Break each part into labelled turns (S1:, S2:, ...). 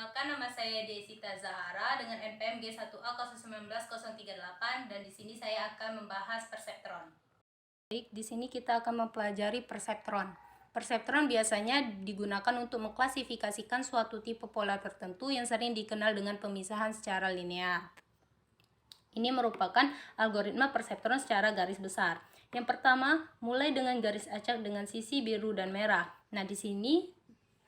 S1: Perkenalkan, nama saya Desita Zahara dengan NPM G1A 019-038 dan di sini saya akan membahas perseptron. Baik, di sini kita akan mempelajari perseptron. Perseptron biasanya digunakan untuk mengklasifikasikan suatu tipe pola tertentu yang sering dikenal dengan pemisahan secara linear. Ini merupakan algoritma perseptron secara garis besar. Yang pertama, mulai dengan garis acak dengan sisi biru dan merah. Nah, di sini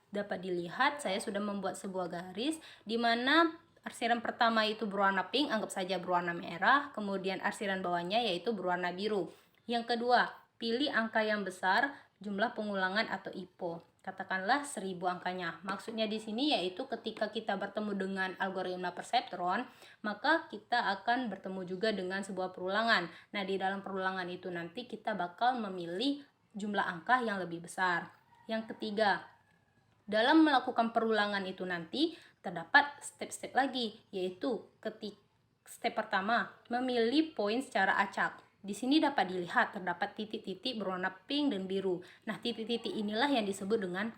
S1: dapat dilihat saya sudah membuat sebuah garis di mana arsiran pertama itu berwarna pink, anggap saja berwarna merah, kemudian arsiran bawahnya yaitu berwarna biru. Yang kedua, pilih angka yang besar, jumlah pengulangan atau IPO. Katakanlah 1000 angkanya. Maksudnya di sini yaitu ketika kita bertemu dengan algoritma perseptron, maka kita akan bertemu juga dengan sebuah perulangan. Nah, di dalam perulangan itu nanti kita bakal memilih jumlah angka yang lebih besar. Yang ketiga, dalam melakukan perulangan itu nanti terdapat step-step lagi, yaitu step pertama, memilih poin secara acak. Di sini dapat dilihat terdapat titik-titik berwarna pink dan biru. Nah, titik-titik inilah yang disebut dengan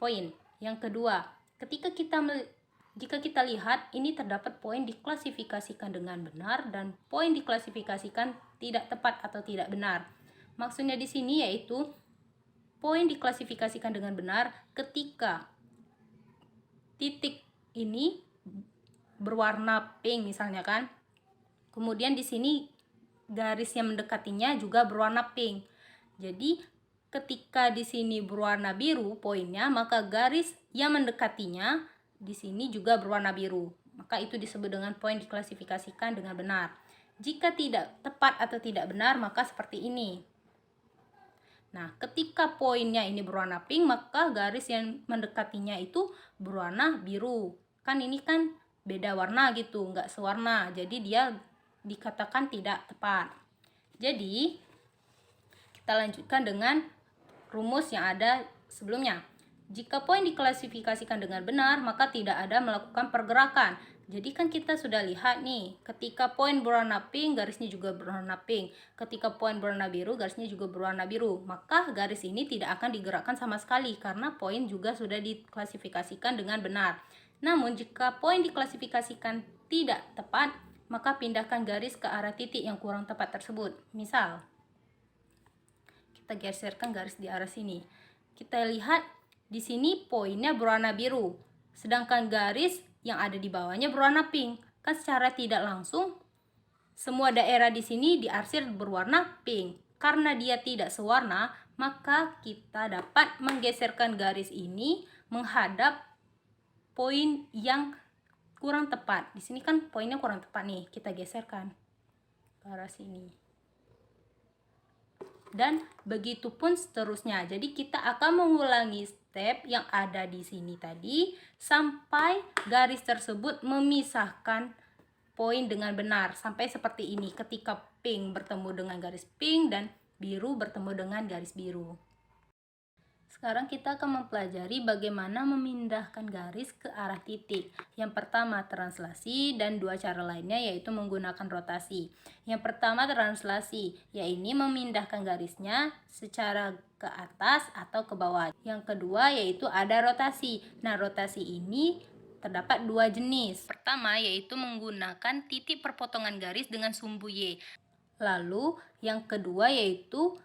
S1: poin. Yang kedua, jika kita lihat ini terdapat poin diklasifikasikan dengan benar dan poin diklasifikasikan tidak tepat atau tidak benar. Maksudnya di sini yaitu poin diklasifikasikan dengan benar ketika titik ini berwarna pink misalnya kan. Kemudian di sini garis yang mendekatinya juga berwarna pink. Jadi ketika di sini berwarna biru poinnya, maka garis yang mendekatinya di sini juga berwarna biru. Maka itu disebut dengan poin diklasifikasikan dengan benar. Jika tidak tepat atau tidak benar, maka seperti ini. Nah, ketika poinnya ini berwarna pink, maka garis yang mendekatinya itu berwarna biru. Kan ini kan beda warna gitu, nggak sewarna. Jadi dia dikatakan tidak tepat. Jadi, kita lanjutkan dengan rumus yang ada sebelumnya. Jika poin diklasifikasikan dengan benar, maka tidak ada melakukan pergerakan. Jadi kan kita sudah lihat nih, ketika poin berwarna pink, garisnya juga berwarna pink. Ketika poin berwarna biru, garisnya juga berwarna biru. Maka garis ini tidak akan digerakkan sama sekali karena poin juga sudah diklasifikasikan dengan benar. Namun jika poin diklasifikasikan tidak tepat, maka pindahkan garis ke arah titik yang kurang tepat tersebut. Misal, kita geserkan garis di arah sini. Kita lihat di sini poinnya berwarna biru, sedangkan garis yang ada di bawahnya berwarna pink. Kan secara tidak langsung semua daerah di sini diarsir berwarna pink. Karena dia tidak sewarna, maka kita dapat menggeserkan garis ini menghadap poin yang kurang tepat. Di sini kan poinnya kurang tepat nih, kita geserkan ke arah sini. Dan begitu pun seterusnya. Jadi kita akan mengulangi step yang ada di sini tadi sampai garis tersebut memisahkan poin dengan benar. Sampai seperti ini ketika pink bertemu dengan garis pink dan biru bertemu dengan garis biru. Sekarang kita akan mempelajari bagaimana memindahkan garis ke arah titik. Yang pertama translasi dan dua cara lainnya yaitu menggunakan rotasi. Yang pertama translasi, yaitu memindahkan garisnya secara ke atas atau ke bawah. Yang kedua yaitu ada rotasi. Nah, rotasi ini terdapat dua jenis. Pertama yaitu menggunakan titik perpotongan garis dengan sumbu Y. Lalu yang kedua yaitu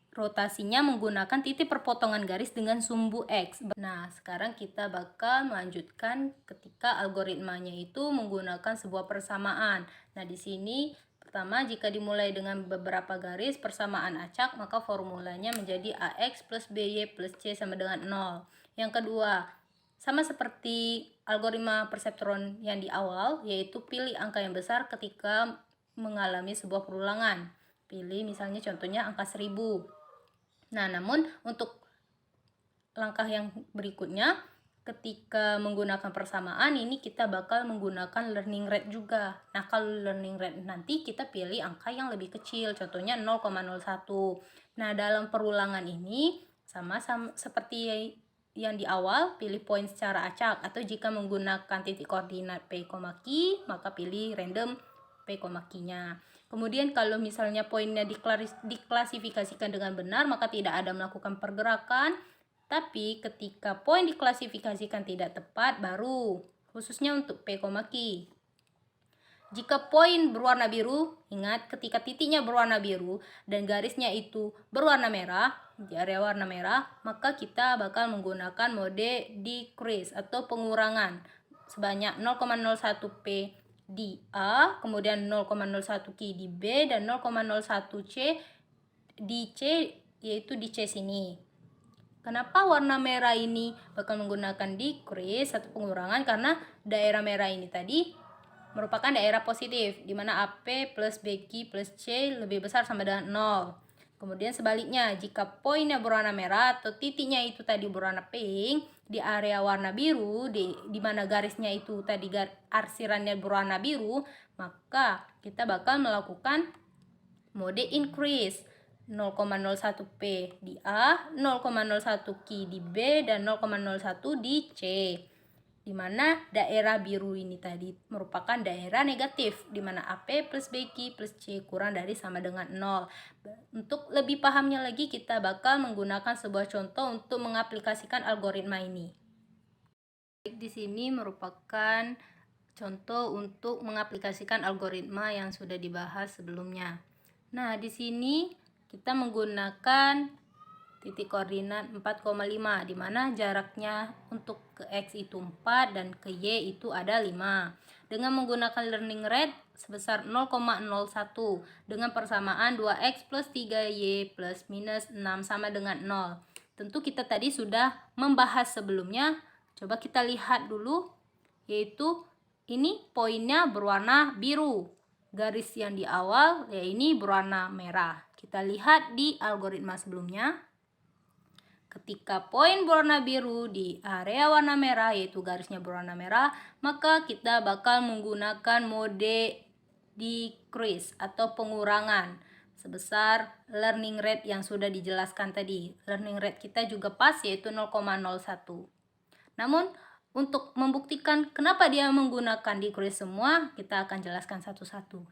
S1: rotasinya menggunakan titik perpotongan garis dengan sumbu X. Nah, sekarang kita bakal melanjutkan ketika algoritmanya itu menggunakan sebuah persamaan. Nah, di sini pertama jika dimulai dengan beberapa garis persamaan acak, maka formulanya menjadi AX plus BY plus C sama dengan 0. Yang kedua, sama seperti algoritma perseptron yang di awal, yaitu pilih angka yang besar ketika mengalami sebuah perulangan. Pilih misalnya contohnya angka 1000. Nah, namun untuk langkah yang berikutnya, ketika menggunakan persamaan ini kita bakal menggunakan learning rate juga. Nah, kalau learning rate nanti kita pilih angka yang lebih kecil, contohnya 0,01. Nah, dalam perulangan ini sama seperti yang di awal, pilih poin secara acak, atau jika menggunakan titik koordinat P, Q, maka pilih random P, Q-nya. Kemudian kalau misalnya poinnya diklasifikasikan dengan benar, maka tidak ada melakukan pergerakan. Tapi ketika poin diklasifikasikan tidak tepat baru, khususnya untuk P, Q. Jika poin berwarna biru, ingat ketika titiknya berwarna biru dan garisnya itu berwarna merah, di area warna merah, maka kita bakal menggunakan mode decrease atau pengurangan sebanyak 0,01 P di A, kemudian 0,01 Q di B, dan 0,01 C di C, yaitu di C sini. Kenapa warna merah ini bakal menggunakan decrease atau pengurangan? Karena daerah merah ini tadi merupakan daerah positif, di mana AP plus BQ plus C lebih besar sama dengan 0. Kemudian sebaliknya, jika poinnya berwarna merah atau titiknya itu tadi berwarna pink, di area warna biru, di mana garisnya itu tadi arsirannya berwarna biru, maka kita bakal melakukan mode increase 0,01 P di A, 0,01 Q di B, dan 0,01 di C. Di mana daerah biru ini tadi merupakan daerah negatif, di mana AP plus BQ plus C kurang dari sama dengan 0. Untuk lebih pahamnya lagi, kita bakal menggunakan sebuah contoh untuk mengaplikasikan algoritma ini. Di sini merupakan contoh untuk mengaplikasikan algoritma yang sudah dibahas sebelumnya. Nah, di sini kita menggunakan titik koordinat 4,5, di mana jaraknya untuk ke X itu 4 dan ke Y itu ada 5. Dengan menggunakan learning rate sebesar 0,01 dengan persamaan 2X plus 3Y plus minus 6 sama dengan 0. Tentu kita tadi sudah membahas sebelumnya. Coba kita lihat dulu, yaitu ini poinnya berwarna biru. Garis yang di awal ya ini berwarna merah. Kita lihat di algoritma sebelumnya. Ketika poin berwarna biru di area warna merah, yaitu garisnya berwarna merah, maka kita bakal menggunakan mode decrease atau pengurangan sebesar learning rate yang sudah dijelaskan tadi. Learning rate kita juga pas, yaitu 0,01. Namun untuk membuktikan kenapa dia menggunakan decrease semua, kita akan jelaskan satu-satu.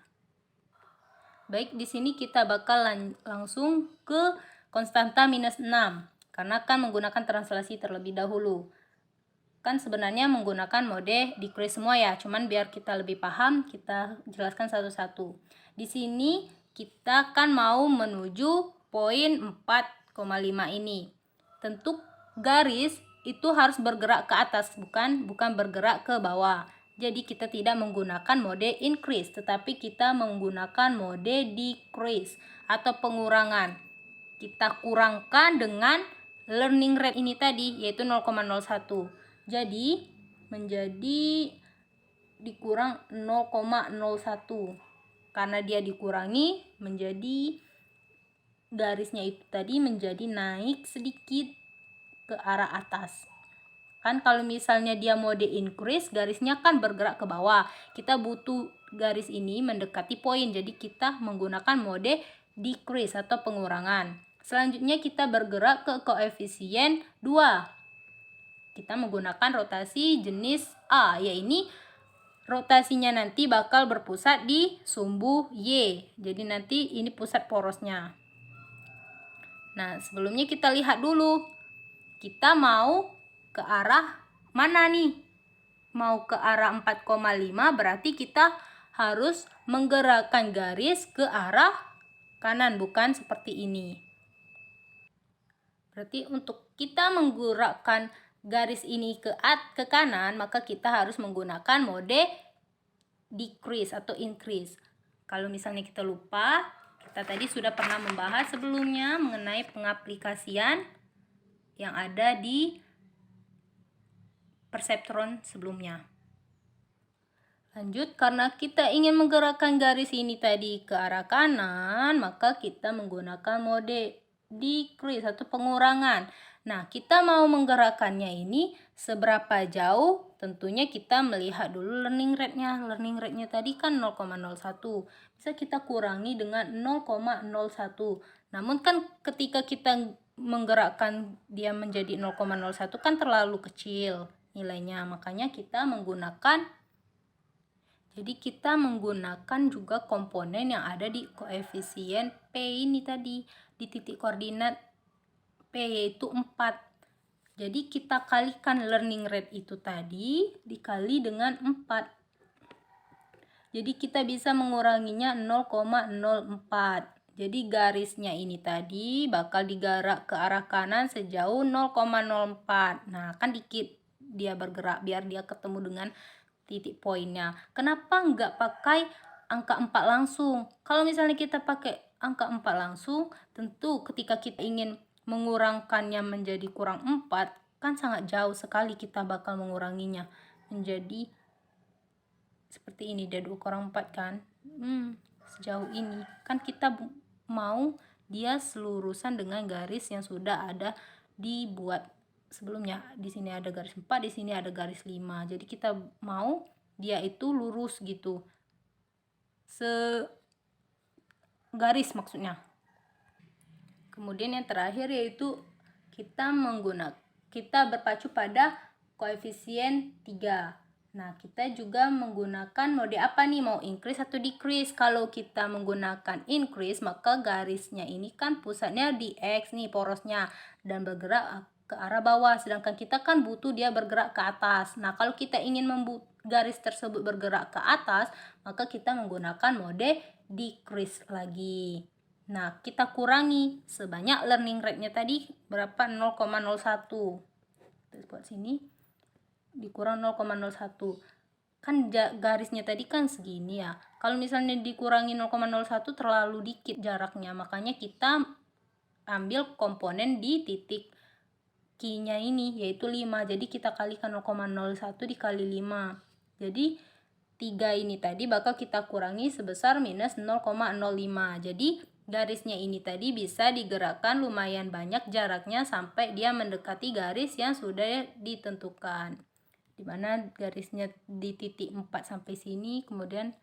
S1: Baik, di sini kita bakal langsung ke konstanta minus 6. Karena kan menggunakan translasi terlebih dahulu. Kan sebenarnya menggunakan mode decrease semua ya, cuman biar kita lebih paham, kita jelaskan satu-satu. Di sini kita kan mau menuju poin 4,5 ini. Tentu garis itu harus bergerak ke atas, bukan bergerak ke bawah. Jadi kita tidak menggunakan mode increase, tetapi kita menggunakan mode decrease atau pengurangan. Kita kurangkan dengan learning rate ini tadi, yaitu 0,01. Jadi menjadi dikurang 0,01. Karena dia dikurangi, menjadi garisnya itu tadi menjadi naik sedikit ke arah atas. Kan kalau misalnya dia mode increase, garisnya kan bergerak ke bawah. Kita butuh garis ini mendekati poin, jadi kita menggunakan mode decrease atau pengurangan. Selanjutnya kita bergerak ke koefisien 2. Kita menggunakan rotasi jenis A, yaitu rotasinya nanti bakal berpusat di sumbu Y. Jadi nanti ini pusat porosnya. Nah, sebelumnya kita lihat dulu. Kita mau ke arah mana nih? Mau ke arah 4,5, berarti kita harus menggerakkan garis ke arah kanan, bukan seperti ini. Berarti untuk kita menggerakkan garis ini ke kanan, maka kita harus menggunakan mode decrease atau increase. Kalau misalnya kita lupa, kita tadi sudah pernah membahas sebelumnya mengenai pengaplikasian yang ada di perseptron sebelumnya. Lanjut, karena kita ingin menggerakkan garis ini tadi ke arah kanan, maka kita menggunakan mode decrease atau pengurangan. Nah, kita mau menggerakkannya ini seberapa jauh? Tentunya kita melihat dulu learning rate-nya. Learning rate-nya tadi kan 0,01. Bisa kita kurangi dengan 0,01. Namun kan ketika kita menggerakkan dia menjadi 0,01 kan terlalu kecil nilainya. Makanya kita menggunakan juga komponen yang ada di koefisien P ini tadi, di titik koordinat P, yaitu 4. Jadi kita kalikan learning rate itu tadi dikali dengan 4. Jadi kita bisa menguranginya 0,04. Jadi garisnya ini tadi bakal digerak ke arah kanan sejauh 0,04. Nah, kan dikit dia bergerak biar dia ketemu dengan titik poinnya. Kenapa nggak pakai angka 4 langsung? Kalau misalnya kita pakai angka 4 langsung, tentu ketika kita ingin mengurangkannya menjadi kurang 4, kan sangat jauh sekali kita bakal menguranginya menjadi seperti ini, dia 2/4 kan. Sejauh ini kan kita mau dia selurusan dengan garis yang sudah ada dibuat sebelumnya. Di sini ada garis 4, di sini ada garis 5. Jadi kita mau dia itu lurus gitu. Garis maksudnya. Kemudian yang terakhir yaitu kita berpacu pada koefisien 3. Nah, kita juga menggunakan mode apa nih? Mau increase atau decrease? Kalau kita menggunakan increase, maka garisnya ini kan pusatnya di X nih, porosnya, dan bergerak ke arah bawah. Sedangkan kita kan butuh dia bergerak ke atas. Nah, kalau kita ingin garis tersebut bergerak ke atas, maka kita menggunakan mode decrease lagi. Nah, kita kurangi sebanyak learning rate-nya tadi berapa? 0,01. Kita buat sini dikurang 0,01. Kan garisnya tadi kan segini ya. Kalau misalnya dikurangi 0,01 terlalu dikit jaraknya, makanya kita ambil komponen di titik Q-nya ini yaitu 5. Jadi kita kalikan 0,01 dikali 5. Jadi 3 ini tadi bakal kita kurangi sebesar minus 0,05. Jadi garisnya ini tadi bisa digerakkan lumayan banyak jaraknya sampai dia mendekati garis yang sudah ditentukan. Dimana garisnya di titik 4 sampai sini, kemudian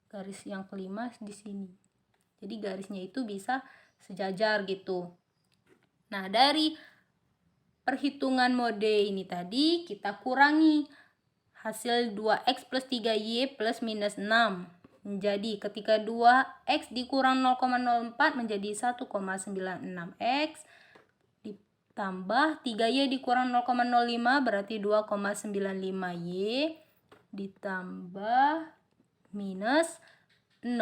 S1: garis yang kelima di sini. Jadi garisnya itu bisa sejajar gitu. Nah, dari perhitungan mode ini tadi kita kurangi hasil 2x plus 3y plus minus 6 menjadi, ketika 2x dikurang 0,04 menjadi 1,96x ditambah 3y dikurang 0,05 berarti 2,95y ditambah minus 6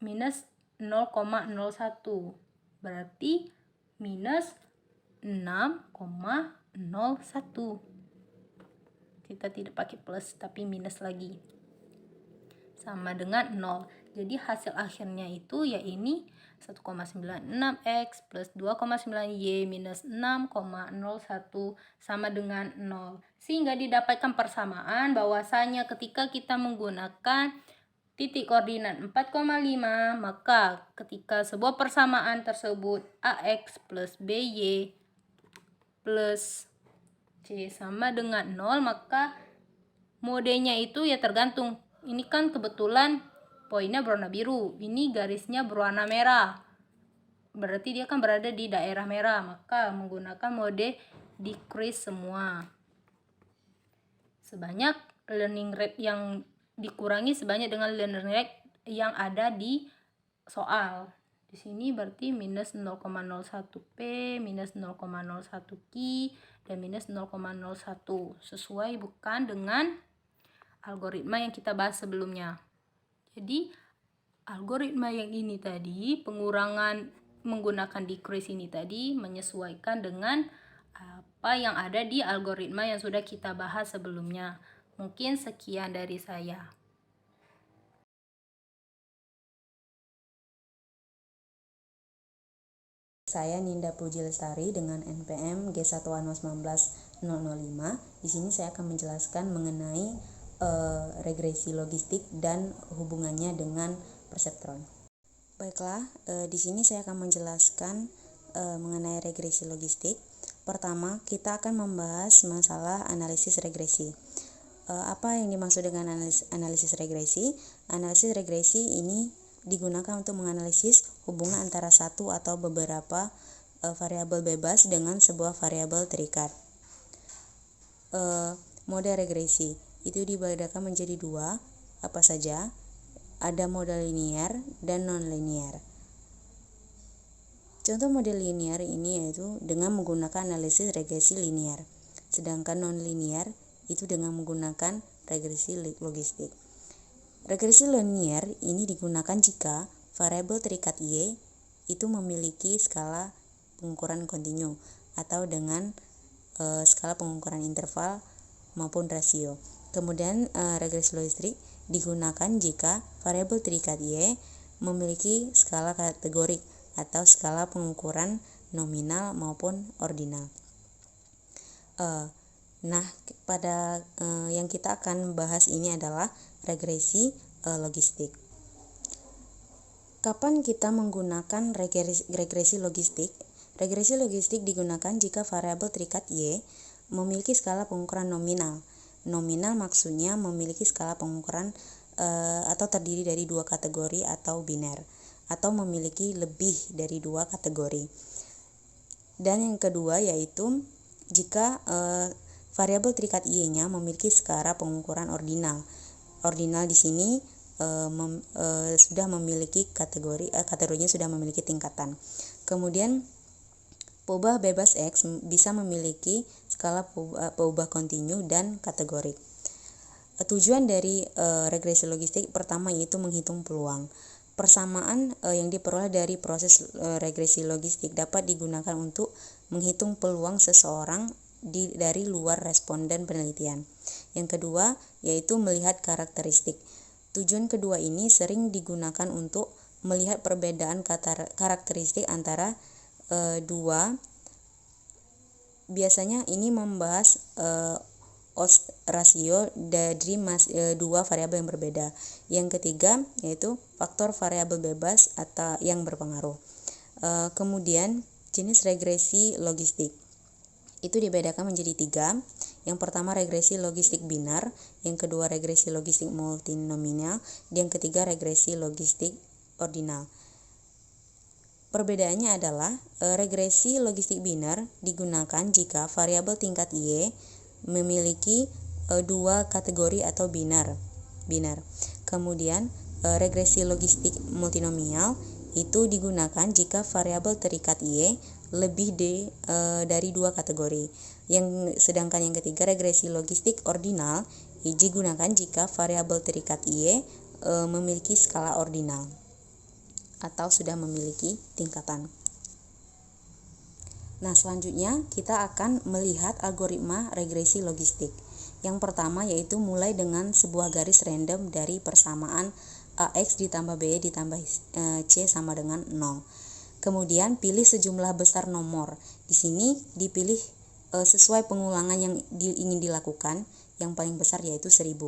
S1: minus 0,01 berarti minus 6,01. Kita tidak pakai plus tapi minus lagi, sama dengan 0. Jadi hasil akhirnya itu ya ini 1,96x plus 2,9y minus 6,01 sama dengan 0. Sehingga didapatkan persamaan bahwasanya ketika kita menggunakan titik koordinat 4,5, maka ketika sebuah persamaan tersebut AX plus BY plus C sama dengan 0, maka modenya itu ya tergantung. Ini kan kebetulan poinnya berwarna biru, ini garisnya berwarna merah, berarti dia kan berada di daerah merah, maka menggunakan mode decrease semua. Sebanyak learning rate yang dikurangi sebanyak dengan learning rate yang ada di soal. Di sini berarti minus 0,01p, minus 0,01q, dan minus 0,01 sesuai bukan dengan algoritma yang kita bahas sebelumnya. Jadi algoritma yang ini tadi, pengurangan menggunakan decrease ini tadi menyesuaikan dengan apa yang ada di algoritma yang sudah kita bahas sebelumnya. Mungkin sekian dari saya.
S2: Saya Ninda Puji Lestari dengan NPM G1-19005. Di sini saya akan menjelaskan mengenai regresi logistik dan hubungannya dengan perseptron. Baiklah, di sini saya akan menjelaskan mengenai regresi logistik. Pertama, kita akan membahas masalah analisis regresi. Apa yang dimaksud dengan analisis regresi? Analisis regresi ini digunakan untuk menganalisis hubungan antara satu atau beberapa variabel bebas dengan sebuah variabel terikat. Model regresi itu dibedakan menjadi dua, apa saja? Ada model linear dan non-linear. Contoh model linear ini yaitu dengan menggunakan analisis regresi linear, sedangkan non-linear itu dengan menggunakan regresi logistik. Regresi linear ini digunakan jika variabel terikat Y itu memiliki skala pengukuran kontinu atau dengan skala pengukuran interval maupun rasio. Kemudian regresi logistik digunakan jika variabel terikat Y memiliki skala kategorik atau skala pengukuran nominal maupun ordinal. Nah, pada yang kita akan bahas ini adalah regresi logistik. Kapan kita menggunakan regresi logistik? Regresi logistik digunakan jika variabel terikat Y memiliki skala pengukuran nominal. Nominal maksudnya memiliki skala pengukuran atau terdiri dari dua kategori atau biner, atau memiliki lebih dari dua kategori. Dan yang kedua yaitu jika variabel terikat Y-nya memiliki skala pengukuran ordinal. Ordinal di sini sudah memiliki kategorinya sudah memiliki tingkatan. Kemudian peubah bebas X bisa memiliki skala peubah kontinu dan kategorik. Tujuan dari regresi logistik pertama yaitu menghitung peluang. Persamaan yang diperoleh dari proses regresi logistik dapat digunakan untuk menghitung peluang seseorang dari luar responden penelitian. Yang kedua yaitu melihat karakteristik. Tujuan kedua ini sering digunakan untuk melihat perbedaan karakteristik antara dua. Biasanya ini membahas odds rasio dari dua variabel yang berbeda. Yang ketiga yaitu faktor variabel bebas atau yang berpengaruh. Kemudian jenis regresi logistik itu dibedakan menjadi 3. Yang pertama regresi logistik binar, yang kedua regresi logistik multinomial, yang ketiga regresi logistik ordinal. Perbedaannya adalah regresi logistik binar digunakan jika variabel tingkat Y memiliki dua kategori atau binar. Kemudian regresi logistik multinomial itu digunakan jika variabel terikat Y lebih dari dua kategori. Sedangkan yang ketiga regresi logistik ordinal digunakan jika variabel terikat Y memiliki skala ordinal atau sudah memiliki tingkatan. Nah, selanjutnya kita akan melihat algoritma regresi logistik. Yang pertama yaitu mulai dengan sebuah garis random dari persamaan AX ditambah B ditambah C sama dengan 0. Kemudian pilih sejumlah besar nomor. Di sini dipilih sesuai pengulangan yang ingin dilakukan. Yang paling besar yaitu 1000.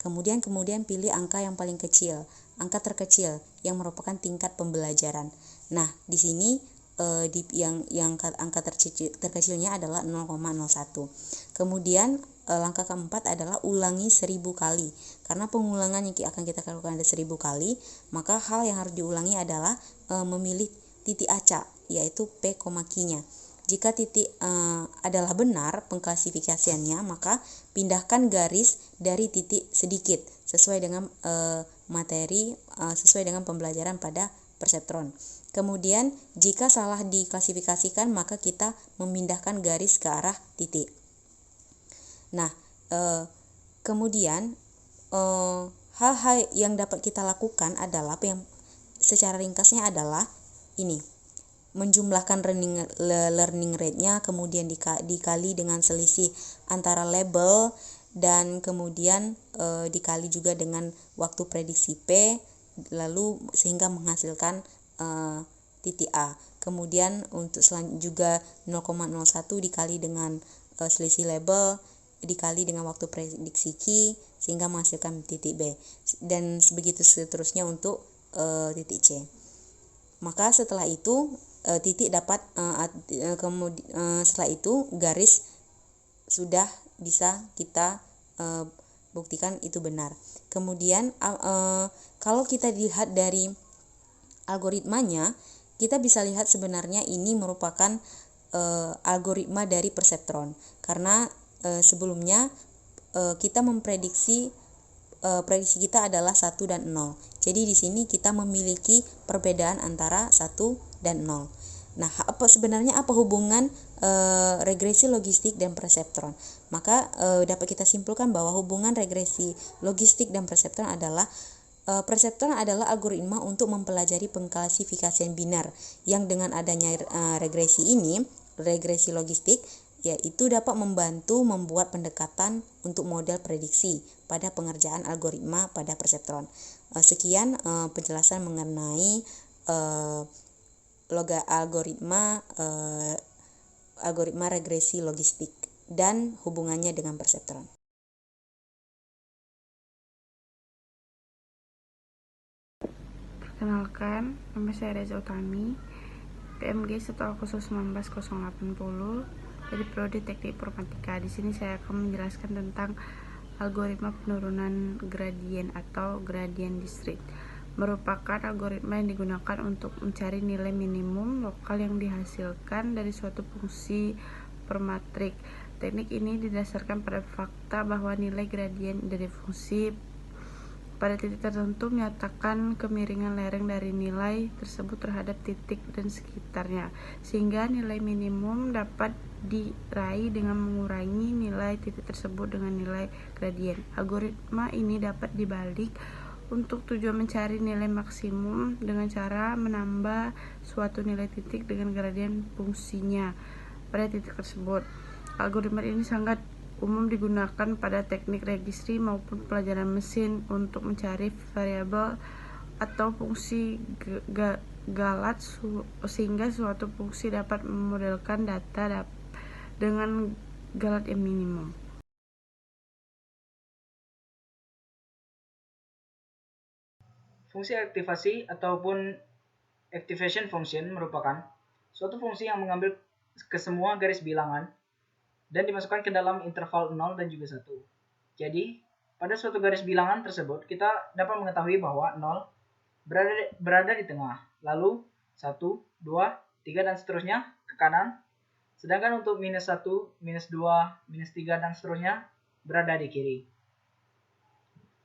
S2: Kemudian pilih angka yang paling kecil, angka terkecil yang merupakan tingkat pembelajaran. Nah, di sini angka terkecilnya adalah 0,01. Kemudian langkah keempat adalah ulangi 1000 kali. Karena pengulangan yang akan kita lakukan ada 1000 kali, maka hal yang harus diulangi adalah memilih titik acak, yaitu P, Q-nya. Jika titik adalah benar pengklasifikasiannya, maka pindahkan garis dari titik sedikit sesuai dengan sesuai dengan pembelajaran pada perseptron. Kemudian jika salah diklasifikasikan, maka kita memindahkan garis ke arah titik. Nah, kemudian hal-hal yang dapat kita lakukan adalah yang secara ringkasnya adalah ini: menjumlahkan learning rate-nya, kemudian dikali dengan selisih antara label, dan kemudian dikali juga dengan waktu prediksi P, lalu sehingga menghasilkan titik A. Kemudian untuk juga 0,01 dikali dengan selisih label, dikali dengan waktu prediksi Q, sehingga menghasilkan titik B, dan begitu seterusnya untuk titik C. Maka setelah itu titik dapat setelah itu garis sudah bisa kita buktikan itu benar. Kemudian kalau kita lihat dari algoritmanya, kita bisa lihat sebenarnya ini merupakan algoritma dari perseptron, karena sebelumnya kita memprediksi prediksi kita adalah 1 dan 0. Jadi di sini kita memiliki perbedaan antara 1 dan 0. Nah, sebenarnya apa hubungan regresi logistik dan perseptron? Maka dapat kita simpulkan bahwa hubungan regresi logistik dan perseptron adalah perseptron adalah algoritma untuk mempelajari pengklasifikasian binar yang dengan adanya regresi logistik, yaitu dapat membantu membuat pendekatan untuk model prediksi pada pengerjaan algoritma pada perseptron. Sekian penjelasan mengenai algoritma regresi logistik dan hubungannya dengan perseptron.
S3: Perkenalkan, nama saya Reza Utami, PMG 18080 dari Prodi Teknik Informatika. Di sini saya akan menjelaskan tentang algoritma penurunan gradien atau gradient descent. Merupakan algoritma yang digunakan untuk mencari nilai minimum lokal yang dihasilkan dari suatu fungsi permatrik. Teknik ini didasarkan pada fakta bahwa nilai gradien dari fungsi pada titik tertentu menyatakan kemiringan lereng dari nilai tersebut terhadap titik dan sekitarnya, sehingga nilai minimum dapat diraih dengan mengurangi nilai titik tersebut dengan nilai gradien. Algoritma ini dapat dibalik untuk tujuan mencari nilai maksimum dengan cara menambah suatu nilai titik dengan gradien fungsinya pada titik tersebut. Algoritma ini sangat umum digunakan pada teknik registri maupun pelajaran mesin untuk mencari variabel atau fungsi galat sehingga suatu fungsi dapat memodelkan data dengan galat yang minimum.
S4: Fungsi aktivasi ataupun activation function merupakan suatu fungsi yang mengambil ke semua garis bilangan dan dimasukkan ke dalam interval 0 dan juga 1. Jadi, pada suatu garis bilangan tersebut, kita dapat mengetahui bahwa 0 berada di tengah, lalu 1, 2, 3, dan seterusnya ke kanan, sedangkan untuk minus 1, minus 2, minus 3, dan seterusnya berada di kiri.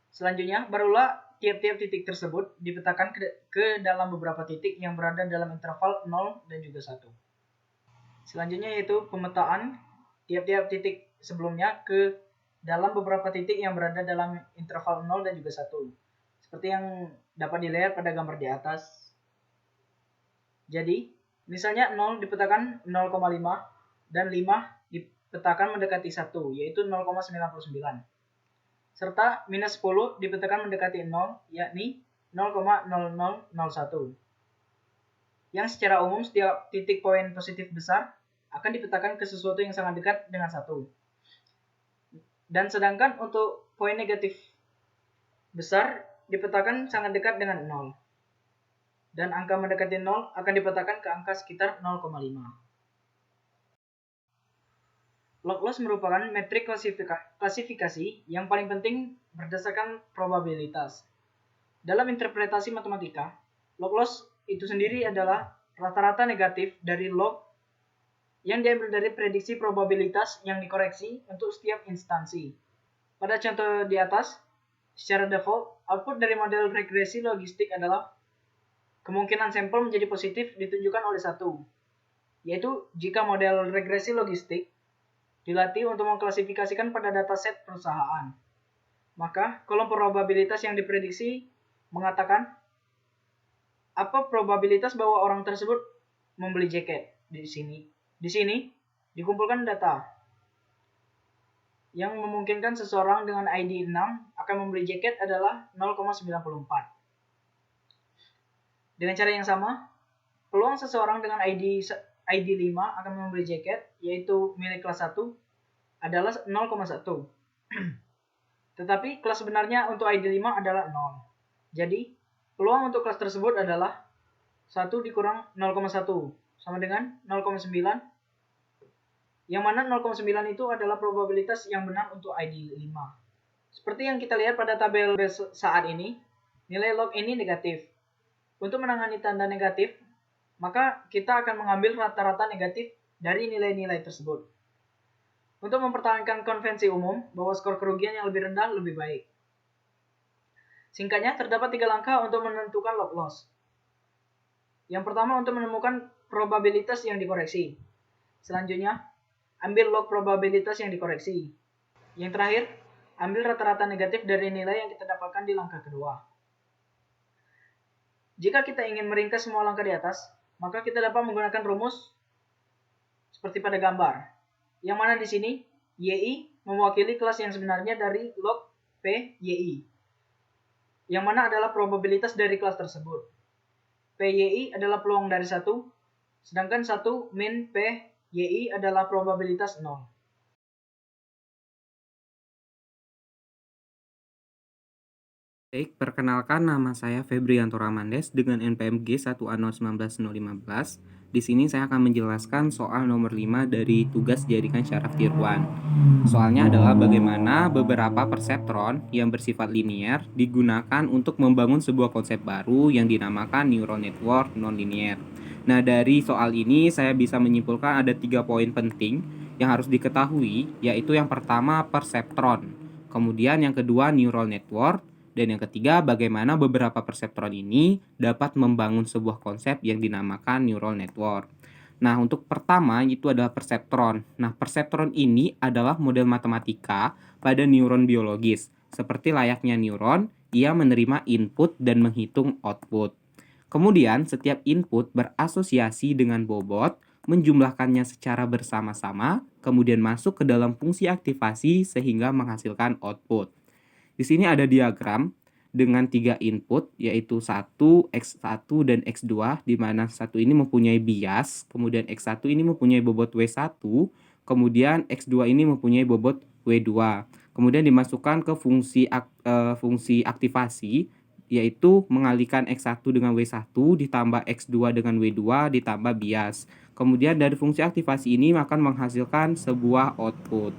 S4: Selanjutnya, barulah tiap-tiap titik tersebut dipetakan ke dalam beberapa titik yang berada dalam interval 0 dan juga 1. Selanjutnya yaitu pemetaan tiap-tiap titik sebelumnya ke dalam beberapa titik yang berada dalam interval 0 dan juga 1. Seperti yang dapat dilihat pada gambar di atas. Jadi, misalnya 0 dipetakan 0,5 dan 5 dipetakan mendekati 1, yaitu 0,99. Serta minus 10 dipetakan mendekati 0, yakni 0,0001. Yang secara umum setiap titik poin positif besar akan dipetakan ke sesuatu yang sangat dekat dengan 1. Dan sedangkan untuk poin negatif besar dipetakan sangat dekat dengan 0. Dan angka mendekati 0 akan dipetakan ke angka sekitar 0,5. Log loss merupakan metrik klasifikasi yang paling penting berdasarkan probabilitas. Dalam interpretasi matematika, log loss itu sendiri adalah rata-rata negatif dari log yang diambil dari prediksi probabilitas yang dikoreksi untuk setiap instansi. Pada contoh di atas, secara default, output dari model regresi logistik adalah kemungkinan sampel menjadi positif ditunjukkan oleh 1, yaitu jika model regresi logistik dilatih untuk mengklasifikasikan pada dataset perusahaan. Maka, kolom probabilitas yang diprediksi mengatakan apa probabilitas bahwa orang tersebut membeli jaket di sini. Di sini dikumpulkan data yang memungkinkan seseorang dengan ID 6 akan membeli jaket adalah 0,94. Dengan cara yang sama, peluang seseorang dengan ID 5 akan membeli jaket, yaitu milik kelas 1, adalah 0,1. Tetapi kelas sebenarnya untuk ID 5 adalah 0. Jadi, peluang untuk kelas tersebut adalah 1 dikurang 0,1 sama dengan 0,9, yang mana 0,9 itu adalah probabilitas yang benar untuk ID 5. Seperti yang kita lihat pada tabel saat ini, nilai log ini negatif. Untuk menangani tanda negatif, maka kita akan mengambil rata-rata negatif dari nilai-nilai tersebut. Untuk mempertahankan konvensi umum bahwa skor kerugian yang lebih rendah lebih baik. Singkatnya, terdapat 3 langkah untuk menentukan log loss. Yang pertama, untuk menemukan probabilitas yang dikoreksi. Selanjutnya, ambil log probabilitas yang dikoreksi. Yang terakhir, ambil rata-rata negatif dari nilai yang kita dapatkan di langkah kedua. Jika kita ingin meringkas semua langkah di atas, maka kita dapat menggunakan rumus seperti pada gambar. Yang mana di sini, YI mewakili kelas yang sebenarnya dari log P YI. Yang mana adalah probabilitas dari kelas tersebut. PYI adalah peluang dari 1, sedangkan 1 min PYI adalah probabilitas 0.
S5: Baik, perkenalkan nama saya Febrianto Ramandes dengan NPMG 1A019015. Di sini saya akan menjelaskan soal nomor 5 dari tugas jaringan syaraf tier 1. Soalnya adalah bagaimana beberapa perseptron yang bersifat linier digunakan untuk membangun sebuah konsep baru yang dinamakan neural network nonlinear. Nah, dari soal ini saya bisa menyimpulkan ada 3 poin penting yang harus diketahui, yaitu yang pertama perseptron, kemudian yang kedua neural network, dan yang ketiga, bagaimana beberapa perseptron ini dapat membangun sebuah konsep yang dinamakan neural network. Nah, untuk pertama itu adalah perseptron. Nah, perseptron ini adalah model matematika pada neuron biologis. Seperti layaknya neuron, ia menerima input dan menghitung output. Kemudian, setiap input berasosiasi dengan bobot, menjumlahkannya secara bersama-sama, kemudian masuk ke dalam fungsi aktivasi sehingga menghasilkan output. Di sini ada diagram dengan 3 input, yaitu 1, X1, dan X2, di mana satu ini mempunyai bias, kemudian X1 ini mempunyai bobot W1, kemudian X2 ini mempunyai bobot W2. Kemudian dimasukkan ke fungsi aktivasi, yaitu mengalihkan X1 dengan W1, ditambah X2 dengan W2, ditambah bias. Kemudian dari fungsi aktivasi ini akan menghasilkan sebuah output.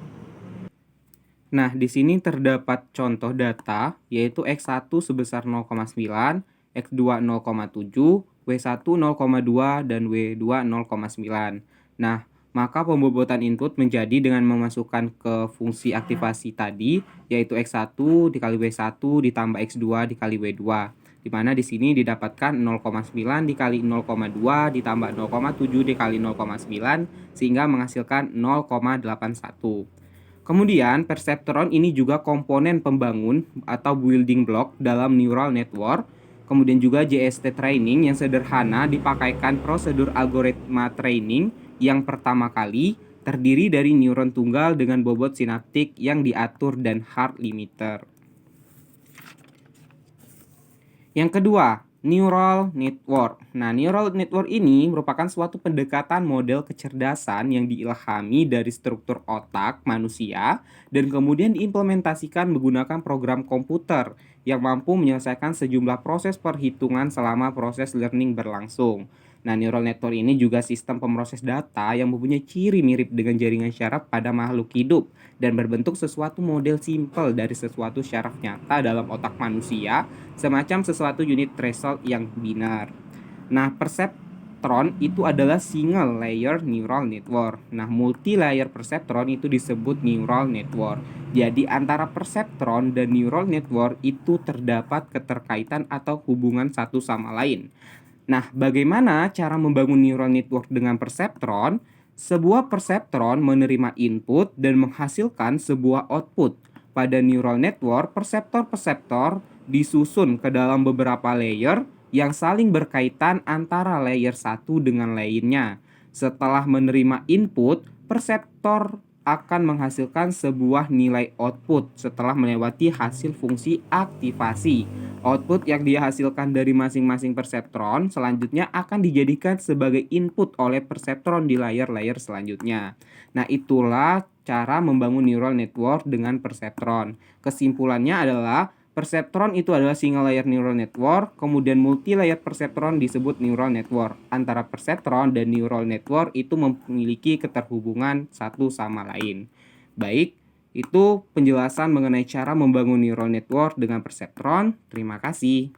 S5: Nah, di sini terdapat contoh data, yaitu X1 sebesar 0,9, X2 0,7, W1 0,2, dan W2 0,9. Nah, maka pembobotan input menjadi dengan memasukkan ke fungsi aktivasi tadi, yaitu X1 dikali W1 ditambah X2 dikali W2. Di mana di sini didapatkan 0,9 dikali 0,2 ditambah 0,7 dikali 0,9, sehingga menghasilkan 0,81. Kemudian, perseptron ini juga komponen pembangun atau building block dalam neural network. Kemudian juga JST training yang sederhana dipakaikan prosedur algoritma training yang pertama kali terdiri dari neuron tunggal dengan bobot sinaptik yang diatur dan hard limiter. Yang kedua, neural network. Nah, neural network ini merupakan suatu pendekatan model kecerdasan yang diilhami dari struktur otak manusia dan kemudian diimplementasikan menggunakan program komputer yang mampu menyelesaikan sejumlah proses perhitungan selama proses learning berlangsung. Nah, neural network ini juga sistem pemroses data yang mempunyai ciri mirip dengan jaringan syaraf pada makhluk hidup dan berbentuk sesuatu model simpel dari sesuatu syaraf nyata dalam otak manusia, semacam sesuatu unit threshold yang binar. Nah, perseptron itu adalah single layer neural network. Nah, multi-layer perseptron itu disebut neural network. Jadi, antara perseptron dan neural network itu terdapat keterkaitan atau hubungan satu sama lain. Nah, bagaimana cara membangun neural network dengan perseptron? Sebuah perseptron menerima input dan menghasilkan sebuah output. Pada neural network, perseptor-perseptor disusun ke dalam beberapa layer yang saling berkaitan antara layer satu dengan lainnya. Setelah menerima input, perseptor akan menghasilkan sebuah nilai output setelah melewati hasil fungsi aktivasi. Output yang dihasilkan dari masing-masing perseptron selanjutnya akan dijadikan sebagai input oleh perseptron di layer-layer selanjutnya. Nah, itulah cara membangun neural network dengan perseptron. Kesimpulannya adalah perseptron itu adalah single layer neural network, kemudian multi-layer perseptron disebut neural network. Antara perseptron dan neural network itu memiliki keterhubungan satu sama lain. Baik, itu penjelasan mengenai cara membangun neural network dengan perseptron. Terima kasih.